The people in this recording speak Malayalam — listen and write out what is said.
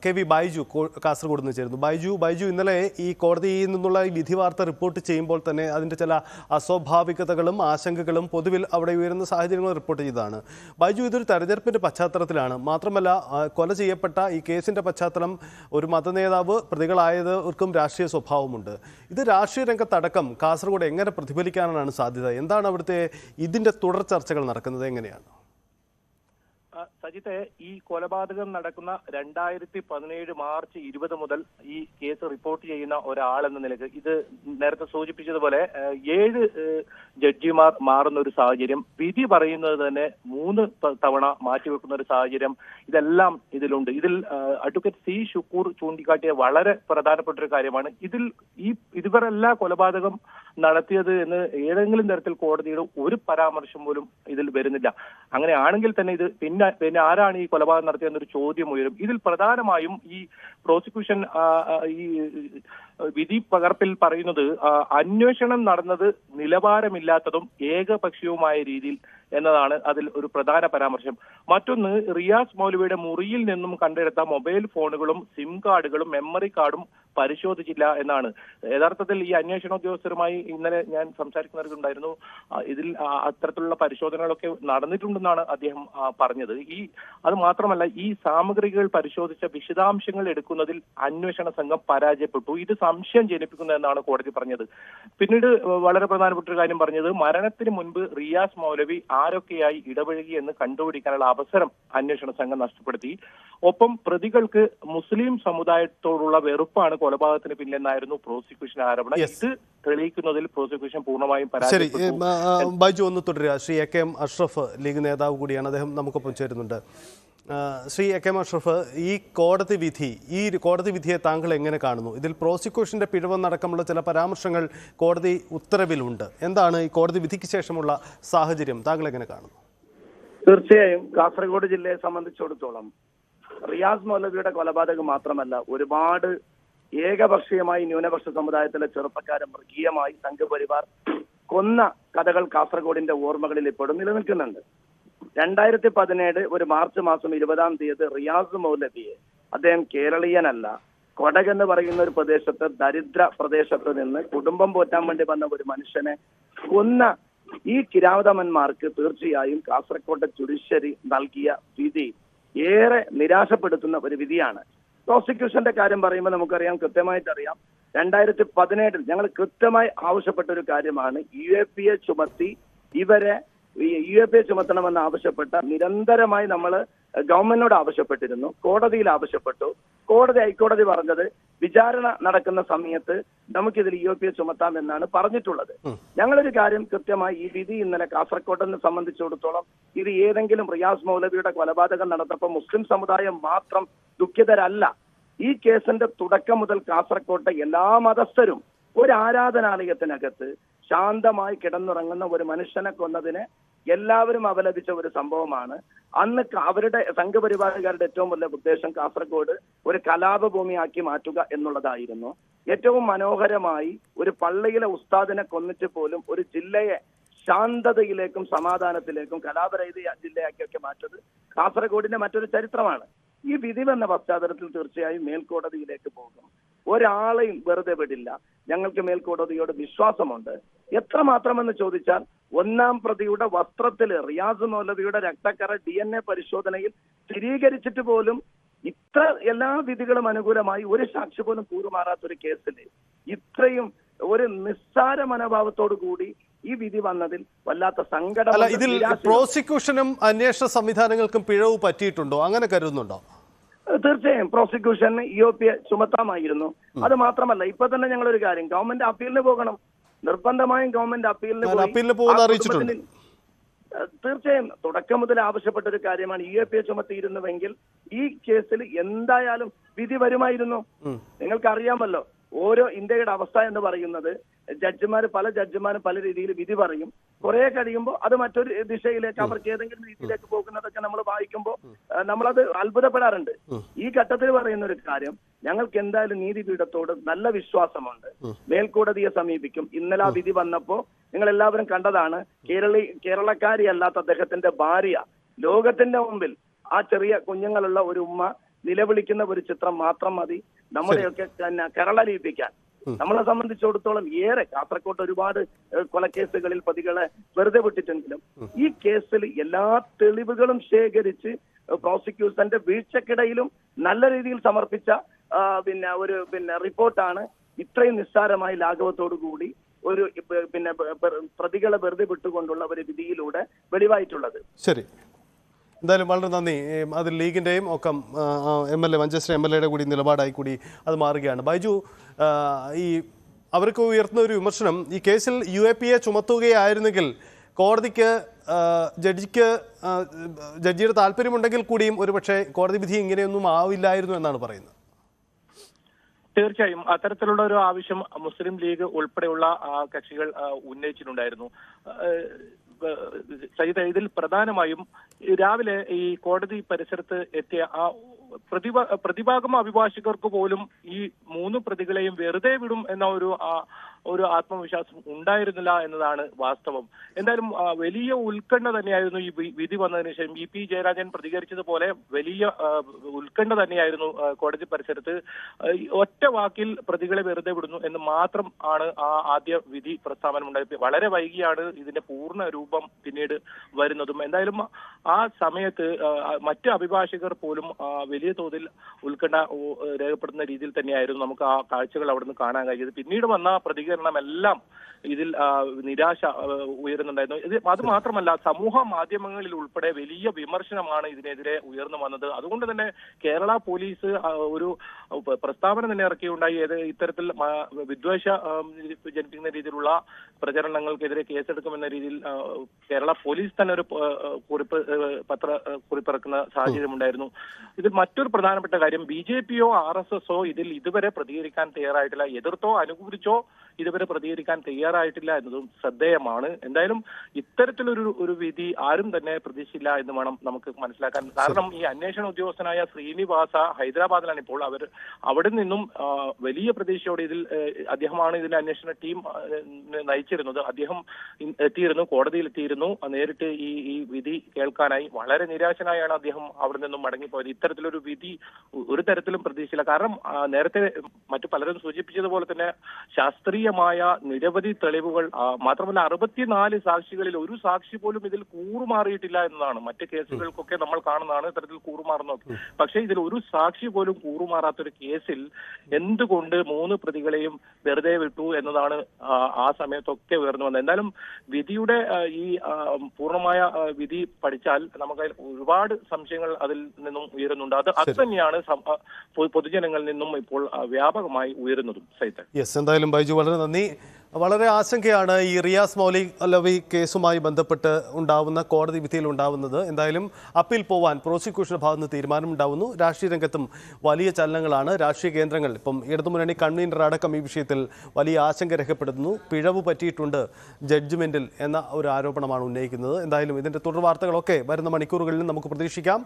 കെ വി ബൈജു കാസർഗോഡ് നിന്ന് ചേരുന്നു. ബൈജു ഇന്നലെ ഈ കോടതിയിൽ നിന്നുള്ള ഈ വിധി വാർത്ത റിപ്പോർട്ട് ചെയ്യുമ്പോൾ തന്നെ അതിൻ്റെ ചില അസ്വാഭാവികതകളും ആശങ്കകളും പൊതുവിൽ അവിടെ ഉയരുന്ന സാഹചര്യങ്ങൾ റിപ്പോർട്ട് ചെയ്തതാണ്. ബൈജു, ഇതൊരു തെരഞ്ഞെടുപ്പിൻ്റെ പശ്ചാത്തലത്തിലാണ്. മാത്രമല്ല, കൊല ചെയ്യപ്പെട്ട ഈ കേസിൻ്റെ പശ്ചാത്തലം ഒരു മതനേതാവ് പ്രതികളായവർക്കും രാഷ്ട്രീയ സ്വഭാവമുണ്ട്. ഇത് രാഷ്ട്രീയ രംഗത്തടക്കം കാസർഗോഡ് എങ്ങനെ പ്രതിഫലിക്കാനാണ് സാധ്യത? എന്താണ് അവിടുത്തെ ഇതിൻ്റെ തുടർ ചർച്ചകൾ നടക്കുന്നത്? എങ്ങനെയാണ് സജിത്തെ, ഈ കൊലപാതകം നടക്കുന്ന 2017 മാർച്ച് 20 മുതൽ ഈ കേസ് റിപ്പോർട്ട് ചെയ്യുന്ന ഒരാളെന്ന നിലയ്ക്ക് ഇത് നേരത്തെ സൂചിപ്പിച്ചതുപോലെ 7 ജഡ്ജിമാർ മാറുന്ന ഒരു സാഹചര്യം, വിധി പറയുന്നത് തന്നെ 3 തവണ മാറ്റിവെക്കുന്ന ഒരു സാഹചര്യം, ഇതെല്ലാം ഇതിലുണ്ട്. ഇതിൽ അഡ്വക്കേറ്റ് സി ഷുക്കൂർ ചൂണ്ടിക്കാട്ടിയ വളരെ പ്രധാനപ്പെട്ട ഒരു കാര്യമാണ്. ഇവരല്ല കൊലപാതകം നടത്തിയത് എന്ന് ഏതെങ്കിലും തരത്തിൽ കോടതിയുടെ ഒരു പരാമർശം പോലും ഇതിൽ വരുന്നില്ല. അങ്ങനെയാണെങ്കിൽ തന്നെ ഇത് പിന്നെ ആരാണ് ഈ കൊലപാതകം നടത്തിയെന്നൊരു ചോദ്യം ഉയരും. ഇതിൽ പ്രധാനമായും ഈ പ്രോസിക്യൂഷൻ ഈ വിധി പകർപ്പിൽ പറയുന്നത് അന്വേഷണം നടന്നത് നിലവാരമില്ലാത്തതും ഏകപക്ഷീയവുമായ രീതിയിൽ എന്നതാണ് അതിൽ ഒരു പ്രധാന പരാമർശം. മറ്റൊന്ന്, റിയാസ് മൗലവിയുടെ മുറിയിൽ നിന്നും കണ്ടെടുത്ത മൊബൈൽ ഫോണുകളും സിം കാർഡുകളും മെമ്മറി കാർഡും പരിശോധിച്ചില്ല എന്നാണ്. യഥാർത്ഥത്തിൽ ഈ അന്വേഷണ ഉദ്യോഗസ്ഥരുമായി ഇന്നലെ ഞാൻ സംസാരിക്കുന്നവർക്കുണ്ടായിരുന്നു. ഇതിൽ അത്തരത്തിലുള്ള പരിശോധനകളൊക്കെ നടന്നിട്ടുണ്ടെന്നാണ് അദ്ദേഹം പറഞ്ഞത്. അത് മാത്രമല്ല, ഈ സാമഗ്രികൾ പരിശോധിച്ച വിശദാംശങ്ങൾ എടുക്കുന്നതിൽ അന്വേഷണ സംഘം പരാജയപ്പെട്ടു. ഇത് സംശയം ജനിപ്പിക്കുന്നതെന്നാണ് കോടതി പറഞ്ഞത്. പിന്നീട് വളരെ പ്രധാനപ്പെട്ട ഒരു കാര്യം പറഞ്ഞത്, മരണത്തിന് മുൻപ് റിയാസ് മൗലവി ആരൊക്കെയായി ഇടപഴകി എന്ന് കണ്ടുപിടിക്കാനുള്ള അവസരം അന്വേഷണ സംഘം നഷ്ടപ്പെടുത്തി. ഒപ്പം പ്രതികൾക്ക് മുസ്ലിം സമുദായത്തോടുള്ള വെറുപ്പാണ് കൊലപാതകത്തിന് പിന്നിലെന്നായിരുന്നു പ്രോസിക്യൂഷൻ ആരോപണം. ഇത് തെളിയിക്കുന്നതിൽ പ്രോസിക്യൂഷൻ പൂർണ്ണമായും പരാജയപ്പെട്ടു. ബൈജു, ഒന്ന് തുടരുക. Shri A K M Ashraf, league നേതാവ് കൂടിയാണ്, അദ്ദേഹം നമുക്കൊപ്പം ചേരുന്നുണ്ട്. Shri A K M Ashraf, ഈ കോടതി വിധിയെ താങ്കൾ എങ്ങനെ കാണുന്നു? ഇതിൽ പ്രോസിക്യൂഷന്റെ പിഴവെന്നടക്കമുള്ള ചില പരാമർശങ്ങൾ കോടതി ഉത്തരവിലുണ്ട്. എന്താണ് ഈ കോടതി വിധിക്ക് ശേഷമുള്ള സാഹചര്യം? താങ്കൾ എങ്ങനെ കാണുന്നു? തീർച്ചയായും കാസർഗോഡ് ജില്ലയെ സംബന്ധിച്ചിടത്തോളം റിയാസ് മൗലവിയുടെ കൊലപാതകം മാത്രമല്ല, ഒരുപാട് ഏകപക്ഷീയമായി ന്യൂനപക്ഷ സമുദായത്തിലെ ചെറുപ്പക്കാരെ മൃഗീയമായി സംഘപരിവാർ കൊന്ന കഥകൾ കാസർഗോഡിന്റെ ഓർമ്മകളിൽ ഇപ്പോഴും നിലനിൽക്കുന്നുണ്ട്. 2017 ഒരു മാർച്ച് മാസം 20-ാം തീയതി റിയാസ് മൗലവിയെ, അദ്ദേഹം കേരളീയനല്ല, കൊടക് എന്ന് പറയുന്ന ഒരു പ്രദേശത്ത്, ദരിദ്ര പ്രദേശത്ത് നിന്ന് കുടുംബം പോറ്റാൻ വേണ്ടി വന്ന ഒരു മനുഷ്യനെ കൊന്ന ഈ കിരാതമന്മാർക്ക് തീർച്ചയായും കാസർഗോഡ് ജുഡീഷ്യറി നൽകിയ വിധി ഏറെ നിരാശപ്പെടുത്തുന്ന ഒരു വിധിയാണ്. പ്രോസിക്യൂഷന്റെ കാര്യം പറയുമ്പോൾ നമുക്കറിയാം, കൃത്യമായിട്ടറിയാം, 2017 ഞങ്ങൾ കൃത്യമായി ആവശ്യപ്പെട്ട ഒരു കാര്യമാണ് UAPA ചുമത്തി ഇവരെ UAPA ചുമത്തണമെന്ന് ആവശ്യപ്പെട്ട നിരന്തരമായി നമ്മൾ ഗവൺമെന്റിനോട് ആവശ്യപ്പെട്ടിരുന്നു, കോടതിയിൽ ആവശ്യപ്പെട്ടു. ഹൈക്കോടതി പറഞ്ഞത് വിചാരണ നടക്കുന്ന സമയത്ത് നമുക്കിതിൽ UAPA ചുമത്താം എന്നാണ് പറഞ്ഞിട്ടുള്ളത്. ഞങ്ങളൊരു കാര്യം കൃത്യമായി, ഈ വിധി ഇന്നലെ കാസർഗോഡിനെ സംബന്ധിച്ചിടത്തോളം ഇത് ഏതെങ്കിലും റിയാസ് മൗലവിയുടെ കൊലപാതകം നടന്നപ്പോൾ മുസ്ലിം സമുദായം മാത്രം ദുഃഖിതരല്ല. ഈ കേസിന്റെ തുടക്കം മുതൽ കാസർഗോട്ടെ എല്ലാ മതസ്ഥരും ഒരു ആരാധനാലയത്തിനകത്ത് ശാന്തമായി കിടന്നുറങ്ങുന്ന ഒരു മനുഷ്യനെ കൊന്നതിനെ എല്ലാവരും അപലപിച്ച ഒരു സംഭവമാണ്. അന്ന് അവരുടെ സംഘപരിവാരക്കാരുടെ ഏറ്റവും വലിയ ഉദ്ദേശം കാസർഗോഡ് ഒരു കലാപഭൂമിയാക്കി മാറ്റുക എന്നുള്ളതായിരുന്നു. ഏറ്റവും മനോഹരമായി ഒരു പള്ളിയിലെ ഉസ്താദിനെ കൊന്നിട്ട് പോലും ഒരു ജില്ലയെ ശാന്തതയിലേക്കും സമാധാനത്തിലേക്കും കലാപരഹിത ജില്ലയാക്കിയൊക്കെ മാറ്റത് കാസർഗോഡിന്റെ മറ്റൊരു ചരിത്രമാണ്. ഈ വിധി വന്ന പശ്ചാത്തലത്തിൽ തീർച്ചയായും മേൽക്കോടതിയിലേക്ക് പോകും. ഒരാളെയും വെറുതെ വിടില്ല. ഞങ്ങൾക്ക് മേൽക്കോടതിയോട് വിശ്വാസമുണ്ട്. എത്രമാത്രമെന്ന് ചോദിച്ചാൽ, 1-ാം പ്രതിയുടെ വസ്ത്രത്തിൽ റിയാസ് മൗലവിയുടെ രക്തക്കറ DNA പരിശോധനയിൽ സ്ഥിരീകരിച്ചിട്ട് പോലും ഇത്ര എല്ലാ വിധികളും അനുകൂലമായി ഒരു സാക്ഷി പോലും കൂറുമാറാത്തൊരു കേസിൽ ഇത്രയും ഒരു നിസ്സാര മനോഭാവത്തോടു കൂടി ഈ വിധി വന്നതിൽ വല്ലാത്ത സങ്കടം. ഇതിൽ പ്രോസിക്യൂഷനും അന്വേഷണ സംവിധാനങ്ങൾക്കും പിഴവ് പറ്റിയിട്ടുണ്ടോ, അങ്ങനെ കരുതുന്നുണ്ടോ? തീർച്ചയായും പ്രോസിക്യൂഷന് UAPA ചുമത്താമായിരുന്നു. അത് മാത്രമല്ല, ഇപ്പൊ തന്നെ ഞങ്ങളൊരു കാര്യം, ഗവൺമെന്റ് അപ്പീലിന് പോകണം. നിർബന്ധമായും ഗവൺമെന്റ് അപ്പീലിന് പോകുന്ന തീർച്ചയായും തുടക്കം മുതൽ ആവശ്യപ്പെട്ട ഒരു കാര്യമാണ്. UAPA ചുമത്തിയിരുന്നുവെങ്കിൽ ഈ കേസിൽ എന്തായാലും വിധി വരുമായിരുന്നു. നിങ്ങൾക്കറിയാമല്ലോ, ഓരോ ഇന്ത്യയുടെ അവസ്ഥ എന്ന് പറയുന്നത്, പല ജഡ്ജിമാരും പല രീതിയിൽ വിധി പറയും. കുറെ കഴിയുമ്പോൾ അത് മറ്റൊരു ദിശയിലേക്ക്, അവർക്ക് ഏതെങ്കിലും രീതിയിലേക്ക് പോകുന്നതൊക്കെ നമ്മൾ വായിക്കുമ്പോൾ നമ്മളത് അത്ഭുതപ്പെടാറുണ്ട്. ഈ ഘട്ടത്തിൽ പറയുന്ന ഒരു കാര്യം, ഞങ്ങൾക്ക് എന്തായാലും നീതിപീഠത്തോട് നല്ല വിശ്വാസമുണ്ട്. മേൽക്കോടതിയെ സമീപിക്കും. ഇന്നലെ ആ വിധി വന്നപ്പോ നിങ്ങൾ എല്ലാവരും കണ്ടതാണ്, കേരളക്കാരി അല്ലാത്ത അദ്ദേഹത്തിന്റെ ഭാര്യ ലോകത്തിന്റെ മുമ്പിൽ, ആ ചെറിയ കുഞ്ഞുങ്ങളുള്ള ഒരു ഉമ്മ നിലവിളിക്കുന്ന ഒരു ചിത്രം മാത്രം മതി നമ്മുടെയൊക്കെ കരളലിയിപ്പിക്കാൻ. നമ്മളെ സംബന്ധിച്ചിടത്തോളം ഏറെ കാസർകോട്ട് ഒരുപാട് കൊലക്കേസുകളിൽ പ്രതികളെ വെറുതെ വിട്ടിട്ടെങ്കിലും ഈ കേസിൽ എല്ലാ തെളിവുകളും ശേഖരിച്ച് പ്രോസിക്യൂഷന്റെ വീഴ്ചക്കിടയിലും നല്ല രീതിയിൽ സമർപ്പിച്ച ഒരു റിപ്പോർട്ടാണ് ഇത്രയും നിസ്സാരമായി ലാഘവത്തോടു കൂടി ഒരു പ്രതികളെ വെറുതെ വിട്ടുകൊണ്ടുള്ള ഒരു വിധിയിലൂടെ വെളിവായിട്ടുള്ളത്. ശരി, എന്തായാലും വളരെ നന്ദി. അതിൽ ലീഗിൻ്റെയും ഒക്കെ MLA മഞ്ചേശ്വരം MLA കൂടി നിലപാടായി കൂടി അത് മാറുകയാണ്. ബൈജു, ഈ അവർക്ക് ഉയർത്തുന്ന ഒരു വിമർശനം, ഈ കേസിൽ UAPA ചുമത്തുകയായിരുന്നെങ്കിൽ കോടതിക്ക് ജഡ്ജിയുടെ താല്പര്യമുണ്ടെങ്കിൽ കൂടിയും ഒരുപക്ഷെ കോടതി വിധി ഇങ്ങനെയൊന്നും ആവില്ലായിരുന്നു എന്നാണ് പറയുന്നത്. തീർച്ചയായും അത്തരത്തിലുള്ള ഒരു ആവശ്യം മുസ്ലിം ലീഗ് ഉൾപ്പെടെയുള്ള കക്ഷികൾ ഉന്നയിച്ചിട്ടുണ്ടായിരുന്നു. സയ്യിദ്, ഇതിൽ പ്രധാനമായും രാവിലെ ഈ കോടതി പരിസരത്ത് എത്തിയ പ്രതിഭാഗം അഭിഭാഷകർക്ക് പോലും ഈ 3 പ്രതികളെയും വെറുതെ വിടും എന്ന ഒരു ആത്മവിശ്വാസം ഉണ്ടായിരുന്നില്ല എന്നതാണ് വാസ്തവം. എന്തായാലും വലിയ ഉത്കണ്ഠ തന്നെയായിരുന്നു ഈ വിധി വന്നതിന് ശേഷം. EP ജയരാജൻ പ്രതികരിച്ചതുപോലെ വലിയ ഉത്കണ്ഠ തന്നെയായിരുന്നു കോടതി പരിസരത്ത്. ഒറ്റ വാക്കിൽ പ്രതികളെ വെറുതെ വിടുന്നു എന്ന് മാത്രം ആണ് ആ ആദ്യ വിധി പ്രസ്താവന ഉണ്ടായത്. വളരെ വൈകിയാണ് ഇതിന്റെ പൂർണ്ണ രൂപം പിന്നീട് വരുന്നതും. എന്തായാലും ആ സമയത്ത് മറ്റ് അഭിഭാഷകർ പോലും വലിയ തോതിൽ ഉത്കണ്ഠ രേഖപ്പെടുത്തുന്ന രീതിയിൽ തന്നെയായിരുന്നു നമുക്ക് ആ കാഴ്ചകൾ അവിടെ നിന്ന് കാണാൻ കഴിയത്. പിന്നീട് വന്ന പ്രതികരണമെല്ലാം ഇതിൽ നിരാശ ഉയരുന്നുണ്ടായിരുന്നു. അത് മാത്രമല്ല, സമൂഹ മാധ്യമങ്ങളിൽ ഉൾപ്പെടെ വലിയ വിമർശനമാണ് ഇതിനെതിരെ ഉയർന്നു വന്നത്. അതുകൊണ്ട് തന്നെ കേരള പോലീസ് ഒരു പ്രസ്താവന തന്നെ ഇറക്കിയുണ്ടായി. ഇത്തരത്തിൽ വിദ്വേഷ ജനിപ്പിക്കുന്ന രീതിയിലുള്ള പ്രചരണങ്ങൾക്കെതിരെ കേസെടുക്കുമെന്ന രീതിയിൽ കേരള പോലീസ് തന്നെ ഒരു കുറിപ്പിറക്കുന്ന സാഹചര്യമുണ്ടായിരുന്നു. ഇതിൽ മറ്റൊരു പ്രധാനപ്പെട്ട കാര്യം, BJPയോ RSSോ ഇതിൽ ഇതുവരെ പ്രതികരിക്കാൻ തയ്യാറായിട്ടില്ല. എതിർത്തോ അനുകൂലിച്ചോ ഇതുവരെ പ്രതികരിക്കാൻ തയ്യാറായിട്ടില്ല എന്നതും ശ്രദ്ധേയമാണ്. എന്തായാലും ഇത്തരത്തിലൊരു വിധി ആരും തന്നെ പ്രതീക്ഷിച്ചില്ല എന്ന് വേണം നമുക്ക് മനസ്സിലാക്കാൻ. കാരണം ഈ അന്വേഷണ ഉദ്യോഗസ്ഥനായ ശ്രീനിവാസ ഹൈദരാബാദിലാണ് ഇപ്പോൾ. അവിടെ നിന്നും വലിയ പ്രതീക്ഷയോടെ അദ്ദേഹമാണ് ഇതിന്റെ അന്വേഷണ ടീം നയിച്ചിരുന്നത്. അദ്ദേഹം കോടതിയിൽ എത്തിയിരുന്നു. നേരിട്ട് ഈ വിധി കേൾക്കാനായി. വളരെ നിരാശനായാണ് അദ്ദേഹം അവിടെ നിന്നും മടങ്ങിപ്പോയത്. ഇത്തരത്തിലൊരു വിധി ഒരു തരത്തിലും പ്രതീക്ഷിച്ചില്ല. കാരണം നേരത്തെ മറ്റു പലരും സൂചിപ്പിച്ചതുപോലെ തന്നെ ശാസ്ത്രീയമായ നിരവധി തെളിവുകൾ, മാത്രമല്ല 64 സാക്ഷികളിൽ ഒരു സാക്ഷി പോലും ഇതിൽ കൂറുമാറിയിട്ടില്ല എന്നതാണ്. മറ്റ് കേസുകൾക്കൊക്കെ നമ്മൾ കാണുന്നതാണ് ഇത്തരത്തിൽ കൂറുമാറുന്നതൊക്കെ. പക്ഷേ ഇതിൽ ഒരു സാക്ഷി പോലും കൂറുമാറാത്തൊരു കേസിൽ എന്തുകൊണ്ട് 3 പ്രതികളെയും വെറുതെ വിട്ടു എന്നതാണ് ആ സമയത്തൊക്കെ ഉയർന്നു വന്നത്. എന്തായാലും വിധിയുടെ ഈ പൂർണ്ണമായ വിധി പഠിച്ചാൽ നമുക്ക് ഒരുപാട് സംശയങ്ങൾ അതിൽ നിന്നും ഉയരുന്നുണ്ട്. അത് തന്നെയാണ് പൊതുജനങ്ങളിൽ നിന്നും ഇപ്പോൾ വ്യാപകമായി ഉയരുന്നതും. എന്തായാലും ബൈജു വളരെ നന്ദി. വളരെ ആശങ്കയാണ് ഈ റിയാസ് മൗലവി കേസുമായി ബന്ധപ്പെട്ട് ഉണ്ടാവുന്ന കോടതി വിധിയിൽ ഉണ്ടാവുന്നത്. എന്തായാലും അപ്പീൽ പോവാൻ പ്രോസിക്യൂഷന്റെ ഭാഗത്ത് നിന്ന് തീരുമാനമുണ്ടാവുന്നു. രാഷ്ട്രീയ രംഗത്തും വലിയ ചലനങ്ങളാണ്. രാഷ്ട്രീയ കേന്ദ്രങ്ങൾ ഇപ്പം ഇടതുമുന്നണി കൺവീനർ അടക്കം ഈ വിഷയത്തിൽ വലിയ ആശങ്ക രേഖപ്പെടുത്തുന്നു. പിഴവ് പറ്റിയിട്ടുണ്ട് ജഡ്ജ്മെന്റിൽ എന്ന ഒരു ആരോപണമാണ് ഉന്നയിക്കുന്നത്. എന്തായാലും ഇതിന്റെ തുടർ വാർത്തകളൊക്കെ വരുന്ന മണിക്കൂറുകളിൽ നമുക്ക് പ്രതീക്ഷിക്കാം.